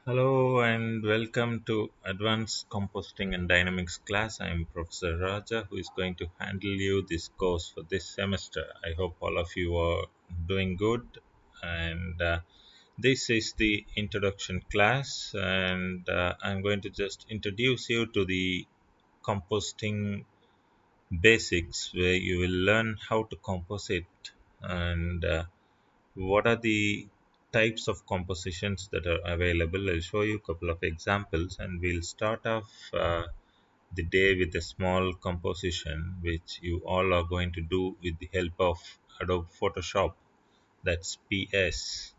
Hello and welcome to Advanced Composting and Dynamics class. I am Professor Raja who is going to handle you this course for this semester. I hope all of you are doing good and this is the introduction class and I'm going to just introduce you to the composting basics where you will learn how to composite and what are the types of compositions that are available. I'll show you a couple of examples and we'll start off the day with a small composition which you all are going to do with the help of Adobe Photoshop, that's PS.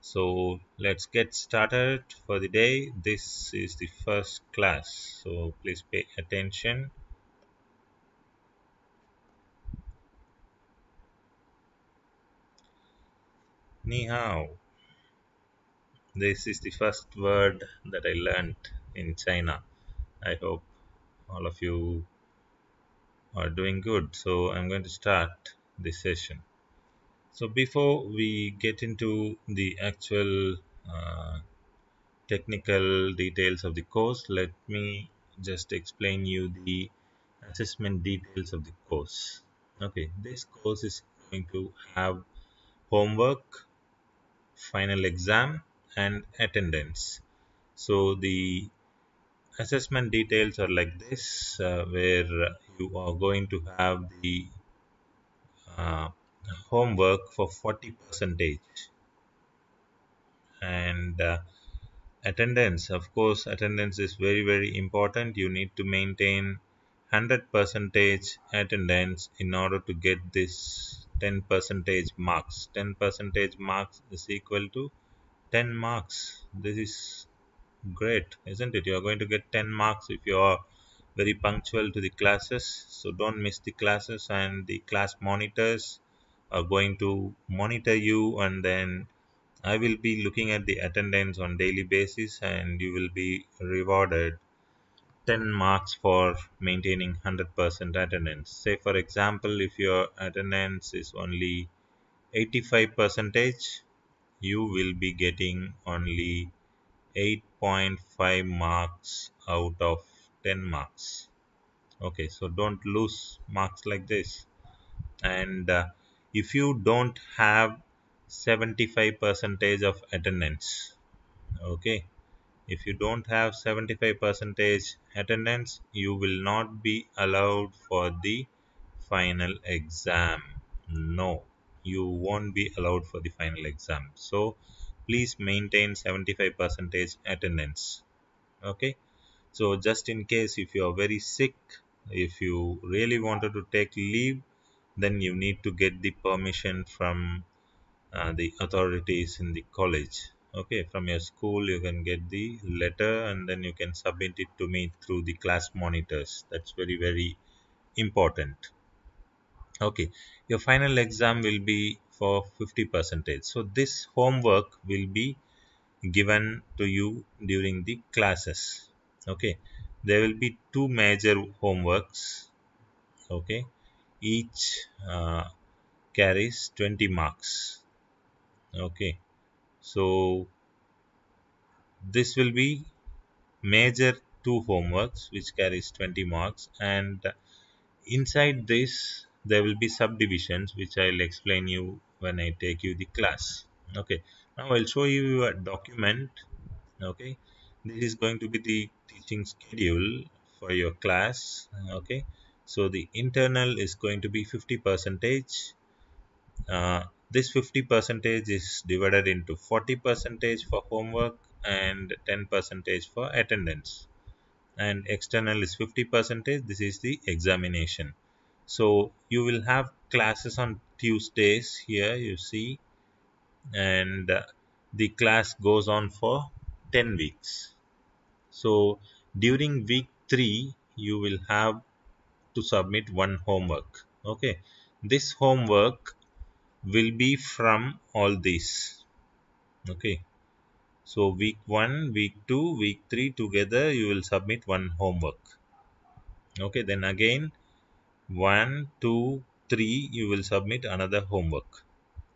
So let's get started for the day. This is the first class, so please pay attention. Ni hao. This is the first word that I learned in China. I hope all of you are doing good. So I'm going to start this session. So before we get into the actual technical details of the course, let me just explain you the assessment details of the course. Okay, this course is going to have homework, final exam, and attendance. So the assessment details are like this, where you are going to have the uh, homework for 40 percentage and attendance. Of course, attendance is very important. You need to maintain 100 percentage attendance in order to get this 10 percentage marks. 10 percentage marks is equal to 10 marks. This is great, isn't it? You are going to get 10 marks if you are very punctual to the classes. So don't miss the classes, and the class monitors are going to monitor you, and then I will be looking at the attendance on daily basis and you will be rewarded 10 marks for maintaining 100% attendance. Say for example, if your attendance is only 85 percentage, you will be getting only 8.5 marks out of 10 marks. Okay, so don't lose marks like this. And if you don't have 75 percentage of attendance, okay, if you don't have 75 percentage attendance, you will not be allowed for the final exam. No, you won't be allowed for the final exam. So please maintain 75 percentage attendance. Okay, so just in case if you are very sick, if you really wanted to take leave, then you need to get the permission from the authorities in the college. Okay, from your school you can get the letter and then you can submit it to me through the class monitors. That's very important. Okay, your final exam will be for 50 percentage. So this homework will be given to you during the classes. Okay, there will be two major homeworks. Okay, each carries 20 marks. Okay, so this will be major two homeworks which carries 20 marks, and inside this there will be subdivisions which I'll explain you when I take you the class. Okay, now I'll show you a document. Okay, this is going to be the teaching schedule for your class. Okay, so the internal is going to be 50 percentage. This 50 percentage is divided into 40 percentage for homework and 10 percentage for attendance, and external is 50 percentage. This is the examination. So you will have classes on Tuesdays here, you see, and the class goes on for 10 weeks. So during week 3 you will have to submit one homework. Okay, this homework will be from all these. Okay, so week 1, week 2, week 3 together you will submit one homework. Okay, then again 1, 2, 3 you will submit another homework.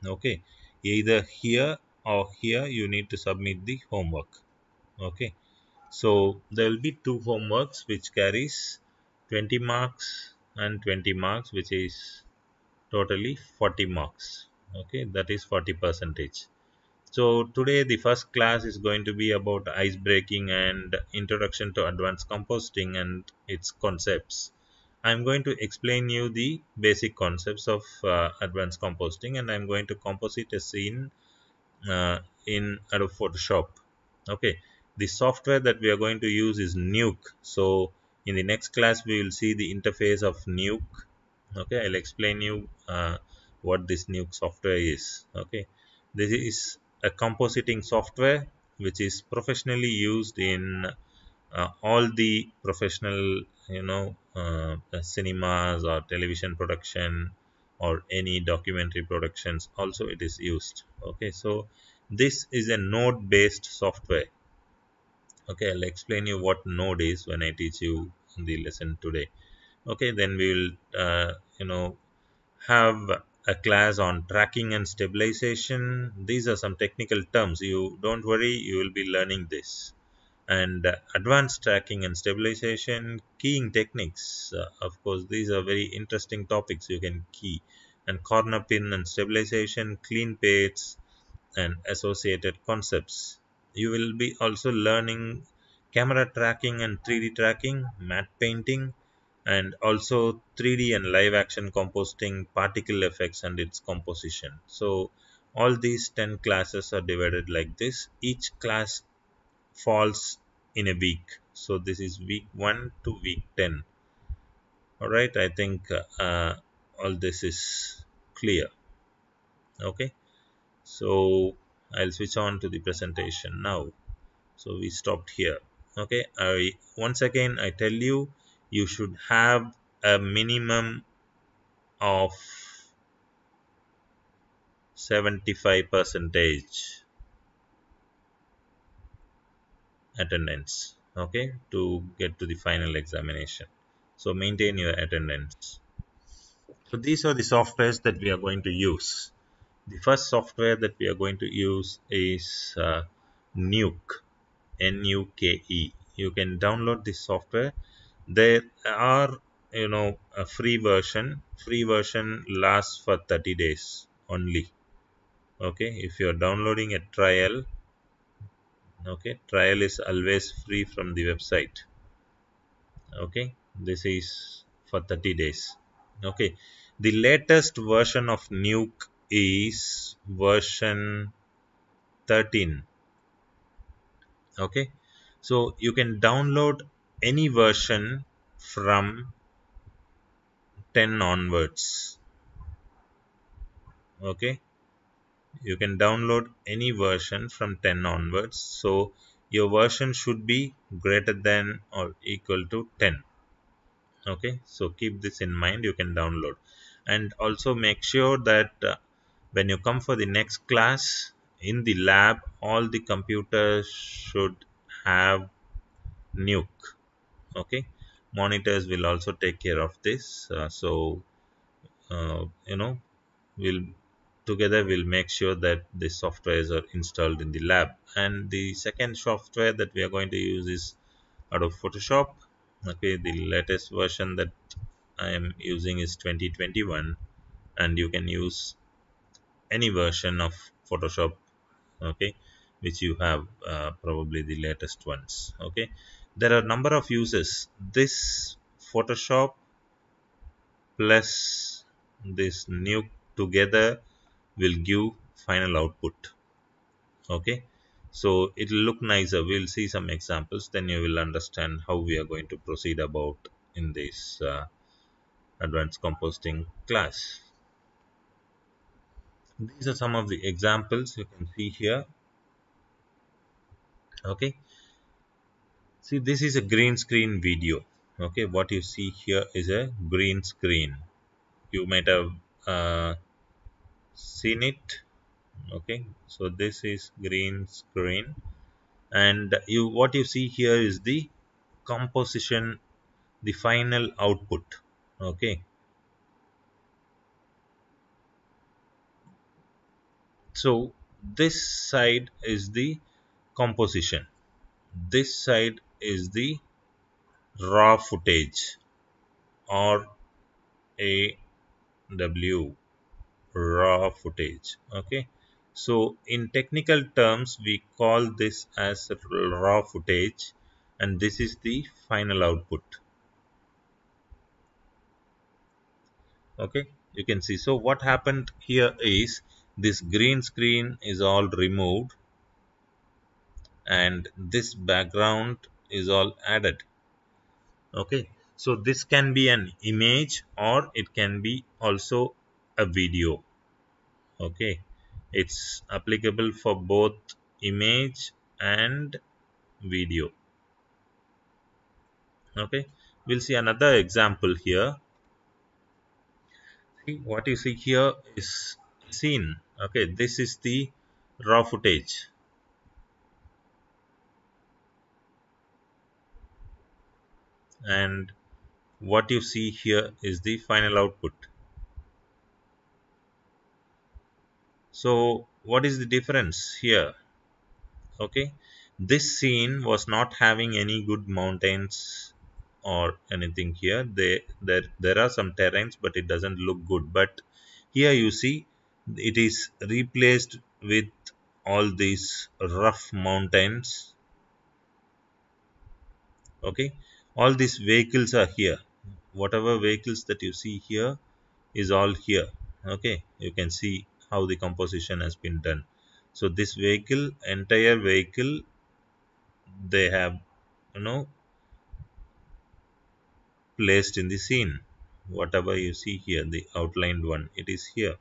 Okay, either here or here you need to submit the homework. Okay, so there will be two homeworks which carries 20 marks and 20 marks, which is totally 40 marks. Okay, that is 40 percentage. So today the first class is going to be about ice breaking and introduction to advanced composting and its concepts. I'm going to explain you the basic concepts of advanced composting, and I'm going to composite a scene in Adobe Photoshop. Okay, the software that we are going to use is Nuke. So in the next class we will see the interface of Nuke. Okay, I'll explain you what this Nuke software is. Okay, this is a compositing software which is professionally used in all the professional, cinemas or television production or any documentary productions also it is used. Okay, so this is a node based software. Okay, I'll explain you what node is when I teach you in the lesson today. Okay, then we will have a class on tracking and stabilization. These are some technical terms. You don't worry, you will be learning this. And advanced tracking and stabilization, keying techniques. Of course, these are very interesting topics you can key. And corner pin and stabilization, clean pates, and associated concepts. You will be also learning camera tracking and 3D tracking, matte painting, and also 3D and live action composting, particle effects, and its composition. So, all these 10 classes are divided like this. Each class falls in a week. So, this is week 1 to week 10. Alright, I think all this is clear. Okay, so I'll switch on to the presentation now. So, we stopped here. Okay, once again I tell you, you should have a minimum of 75 percentage attendance, okay, to get to the final examination. So maintain your attendance. So these are the softwares that we are going to use. The first software that we are going to use is Nuke, Nuke. You can download this software. There are, a free version. Free version lasts for 30 days only. Okay, if you are downloading a trial, okay, trial is always free from the website. Okay, this is for 30 days. Okay, the latest version of Nuke is version 13. Okay, so you can download any version from 10 onwards. Okay, you can download any version from 10 onwards. So your version should be greater than or equal to 10. Okay, so keep this in mind. You can download, and also make sure that when you come for the next class in the lab, all the computers should have Nuke. Okay, monitors will also take care of this. So we'll together we'll make sure that the softwares are installed in the lab. And the second software that we are going to use is Adobe Photoshop. Okay, the latest version that I am using is 2021, and you can use any version of Photoshop, okay, which you have, probably the latest ones. Okay, there are number of uses. This Photoshop plus this Nuke together will give final output. Okay, so it will look nicer. We'll see some examples, then you will understand how we are going to proceed about in this advanced composting class. These are some of the examples you can see here. Okay, see, this is a green screen video. Okay, what you see here is a green screen. You might have seen it. Okay, so this is green screen, and what you see here is the composition, the final output. Okay, so this side is the composition. this side is the raw footage, or AW, raw footage. Okay, so in technical terms we call this as raw footage, and this is the final output. Okay, you can see. So what happened here is this green screen is all removed and this background is all added. Okay, so this can be an image or it can be also a video. Okay, it's applicable for both image and video. Okay, we'll see another example here. See, what you see here is scene. Okay, this is the raw footage, and what you see here is the final output. So what is the difference here? Okay, this scene was not having any good mountains or anything here. There are some terrains, but it doesn't look good. But here you see it is replaced with all these rough mountains. Okay, all these vehicles are here. Whatever vehicles that you see here is all here. Okay, you can see how the composition has been done. So this vehicle, entire vehicle, they have, you know, placed in the scene. Whatever you see here, the outlined one, it is here.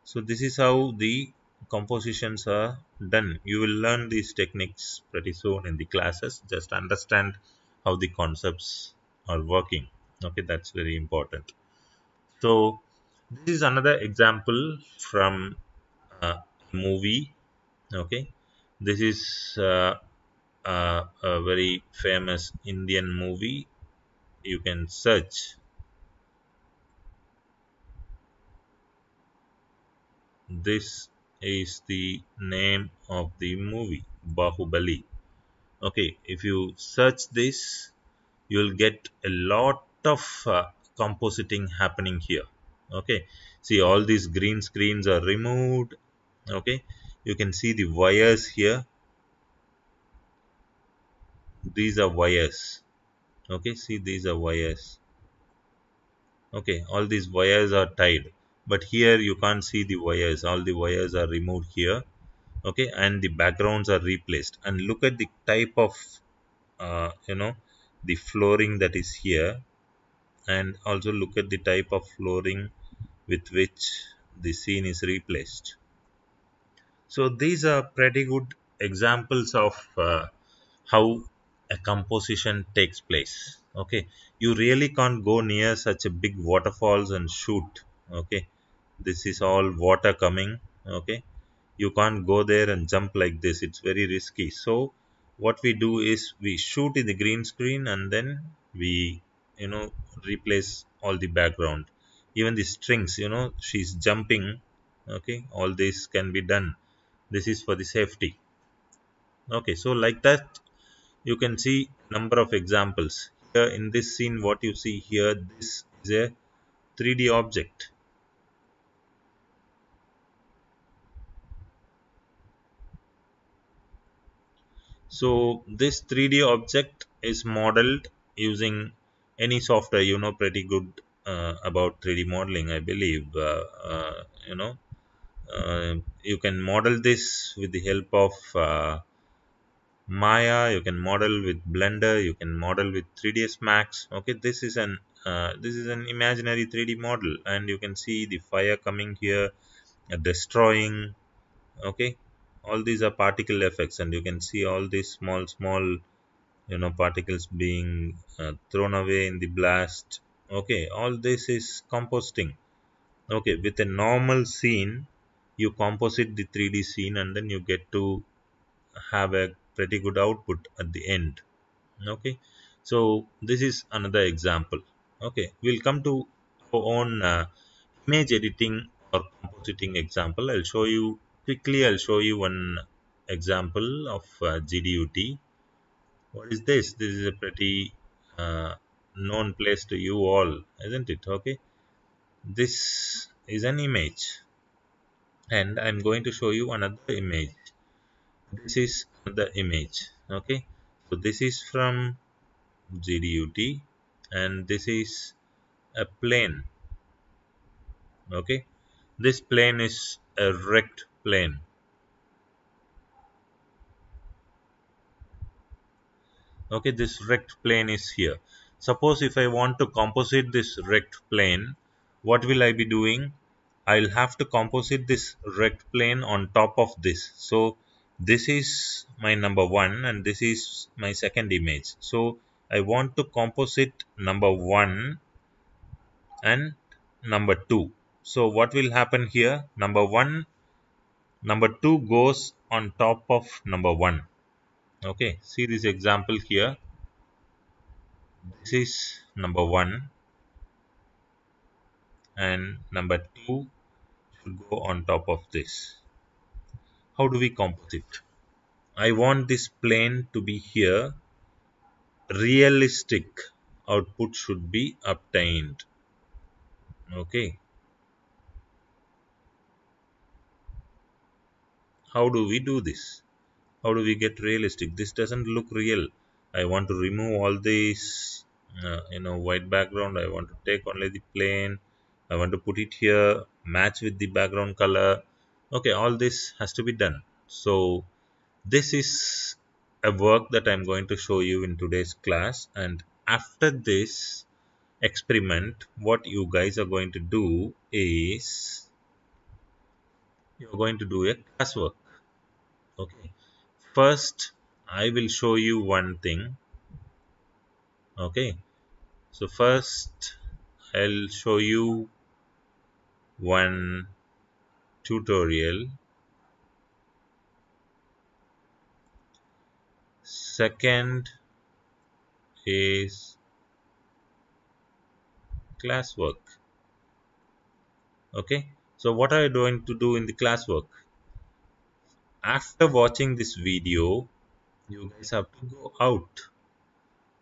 So this is how the compositions are done. You will learn these techniques pretty soon in the classes. Just understand how the concepts are working. Okay, that's very important. So this is another example from a movie. Okay, this is a very famous Indian movie. You can search. This is the name of the movie, Bahubali. Okay, if you search this, you will get a lot of compositing happening here. Okay, see, all these green screens are removed. Okay, you can see the wires here. These are wires. Okay, see, these are wires. Okay, all these wires are tied, but here you can't see the wires. All the wires are removed here. Okay, and the backgrounds are replaced, and look at the type of the flooring that is here, and also look at the type of flooring with which the scene is replaced. So these are pretty good examples of how a composition takes place. Okay, you really can't go near such a big waterfalls and shoot. Okay, this is all water coming. Okay, you can't go there and jump like this, it's very risky. So what we do is we shoot in the green screen, and then we, replace all the background. Even the strings, she's jumping. Okay, all this can be done. This is for the safety. Okay, so like that you can see number of examples here in this scene. What you see here, this is a 3D object. So this 3D object is modeled using any software. You know pretty good about 3D modeling, I believe. You can model this with the help of Maya. You can model with Blender. You can model with 3ds Max. Okay, this is an imaginary 3D model, and you can see the fire coming here, destroying. Okay, all these are particle effects, and you can see all these small particles being thrown away in the blast. Okay, all this is compositing. Okay, with a normal scene you composite the 3D scene, and then you get to have a pretty good output at the end. Okay, so this is another example. Okay, we'll come to our own image editing or compositing example. I'll show you one example of GDUT. What is this? This is a pretty known place to you all, isn't it? Okay. This is an image, and I'm going to show you another image. This is the image. Okay. So this is from GDUT, and this is a plane. Okay. This plane is a rect plane. Okay, this rect plane is here. Suppose if I want to composite this rect plane, what will I be doing? I'll have to composite this rect plane on top of this. So this is my number one and this is my second image. So I want to composite number one and number two. So what will happen here? Number two goes on top of number one. Okay, see this example here. This is number one and number two should go on top of this. How do we composite? I want this plane to be here. Realistic output should be obtained. Okay. How do we do this? How do we get realistic? This doesn't look real. I want to remove all these white background. I want to take only the plane. I want to put it here, match with the background color. Okay, all this has to be done. So this is a work that I'm going to show you in today's class, and after this experiment what you guys are going to do is you're going to do a classwork. Okay, first I will show you one thing. Okay, so first I'll show you one tutorial. Second is classwork. Okay, so what are you going to do in the classwork? After watching this video, you guys have to go out.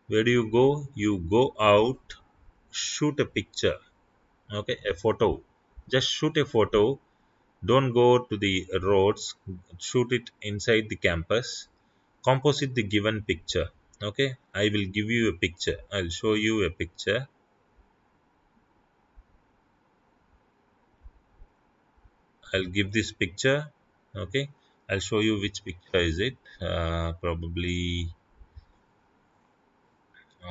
Where do you go? You go out, shoot a picture. Okay, a photo. Just shoot a photo. Don't go to the roads. Shoot it inside the campus. Composite the given picture. Okay, I will give you a picture. I'll show you a picture. I'll give this picture. Okay, I'll show you which picture is it. Probably.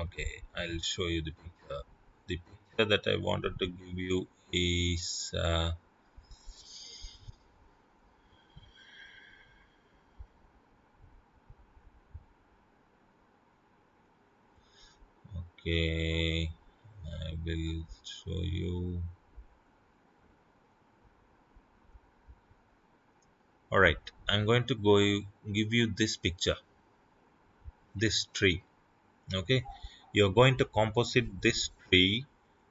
Okay, I'll show you the picture. The picture that I wanted to give you is okay. I will show you. Alright, I'm going to give you this picture, this tree. Okay, you're going to composite this tree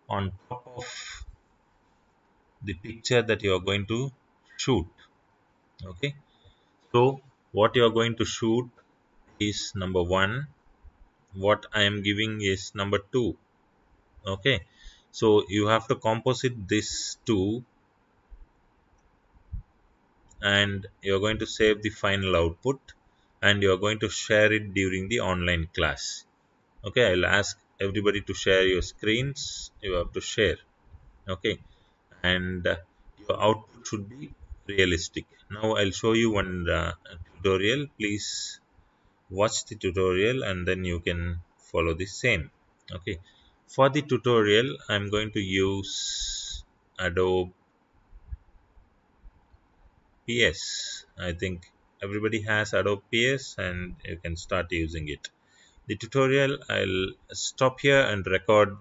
on top of the picture that you are going to shoot. Okay, so what you are going to shoot is number one, what I am giving is number two. Okay, so you have to composite this two and you're going to save the final output and you're going to share it during the online class. Okay, I'll ask everybody to share your screens. You have to share. Okay, and your output should be realistic. Now I'll show you one tutorial. Please watch the tutorial and then you can follow the same. Okay, for the tutorial I'm going to use Adobe PS. I think everybody has Adobe PS and you can start using it. The tutorial I'll stop here and record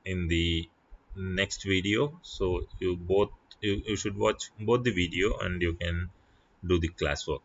in the next video, so you should watch both the video and you can do the classwork.